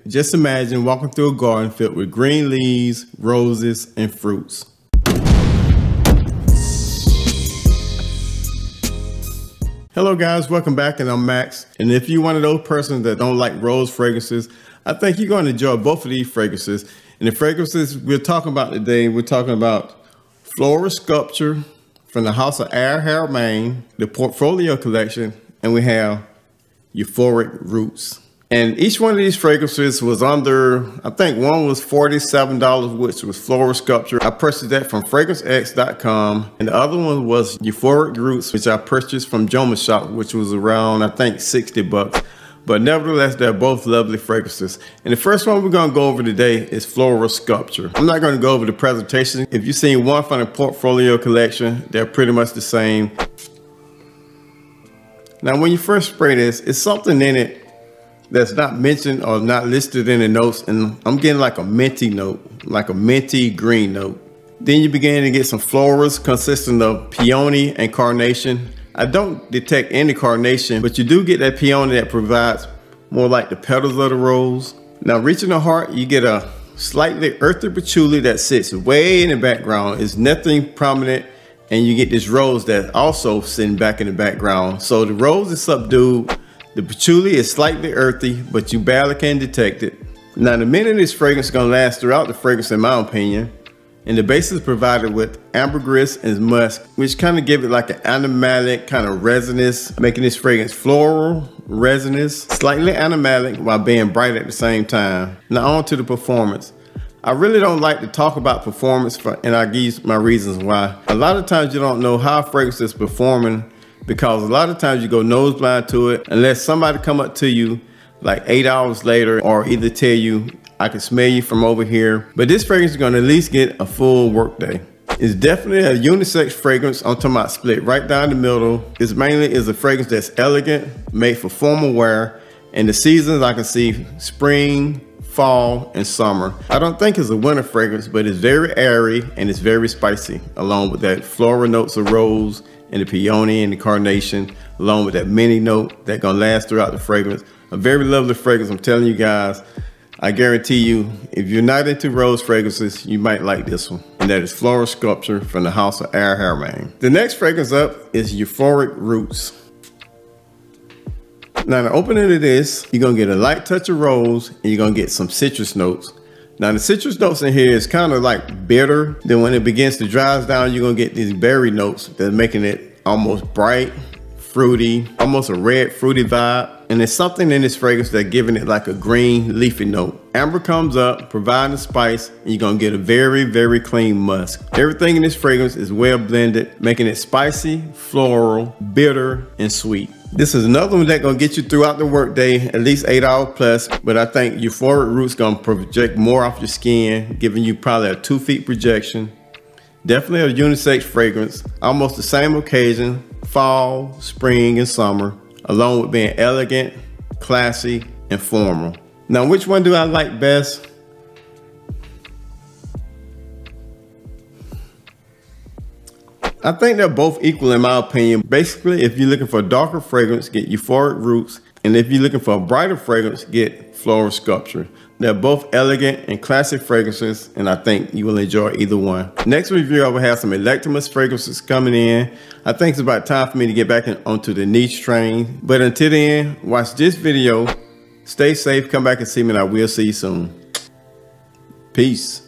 Just imagine walking through a garden filled with green leaves, roses, and fruits. Hello guys, welcome back, and I'm Max. And if you're one of those persons that don't like rose fragrances, I think you're going to enjoy both of these fragrances. And the fragrances we're talking about today, we're talking about Floral Sculpture from the house of Haramain, the Portfolio collection, and we have Euphoric Roots. And each one of these fragrances was under, I think one was $47, which was Floral Sculpture. I purchased that from FragranceX.com. And the other one was Euphoric Roots, which I purchased from Joma Shop, which was around, I think, 60 bucks. But nevertheless, they're both lovely fragrances. And the first one we're going to go over today is Floral Sculpture. I'm not going to go over the presentation. If you've seen one from the Portfolio collection, they're pretty much the same. Now, when you first spray this, it's something in it that's not mentioned or not listed in the notes, and I'm getting like a minty note, like a minty green note. Then you begin to get some florals consisting of peony and carnation. I don't detect any carnation, but you do get that peony that provides more like the petals of the rose. Now, reaching the heart, you get a slightly earthy patchouli that sits way in the background. It's nothing prominent, and you get this rose that's also sitting back in the background. So the rose is subdued. The patchouli is slightly earthy, but you barely can detect it. Now, the mint in this fragrance is going to last throughout the fragrance, in my opinion. And the base is provided with ambergris and musk, which kind of give it like an animalic kind of resinous, making this fragrance floral, resinous, slightly animalic while being bright at the same time. Now, on to the performance. I really don't like to talk about performance, and I'll give you my reasons why. A lot of times you don't know how a fragrance is performing, because a lot of times you go nose blind to it unless somebody come up to you like 8 hours later or either tell you, I can smell you from over here. But this fragrance is going to at least get a full work day. It's definitely a unisex fragrance. I'm talking about split right down the middle. It's mainly is a fragrance that's elegant, made for formal wear. And the seasons I can see spring, fall, and summer. I don't think it's a winter fragrance, but it's very airy and it's very spicy, along with that floral notes of rose and the peony and the carnation, along with that mini note that's gonna last throughout the fragrance. A very lovely fragrance, I'm telling you guys. I guarantee you, if you're not into rose fragrances, you might like this one. And that is Floral Sculpture from the house of Haramain. The next fragrance up is Euphoric Roots. Now, the opening of this, you're gonna get a light touch of rose and you're gonna get some citrus notes. Now, the citrus notes in here is kind of like bitter. Then when it begins to dry down, you're gonna get these berry notes that's making it almost bright, fruity, almost a red fruity vibe. And there's something in this fragrance that's giving it like a green leafy note. Amber comes up, providing the spice, and you're gonna get a very, very clean musk. Everything in this fragrance is well blended, making it spicy, floral, bitter, and sweet. This is another one that's gonna get you throughout the workday, at least 8 hours plus, but I think Euphoric Roots gonna project more off your skin, giving you probably a 2 feet projection. Definitely a unisex fragrance, almost the same occasion, fall, spring, and summer, along with being elegant, classy, and formal. Now, which one do I like best? I think they're both equal in my opinion. Basically, if you're looking for a darker fragrance, get Euphoric Roots. And if you're looking for a brighter fragrance, get Floral Sculpture. They're both elegant and classic fragrances, and I think you will enjoy either one. Next review, I will have some electromous fragrances coming in. I think it's about time for me to get back onto the niche train. But until then, watch this video. Stay safe, come back and see me, and I will see you soon. Peace.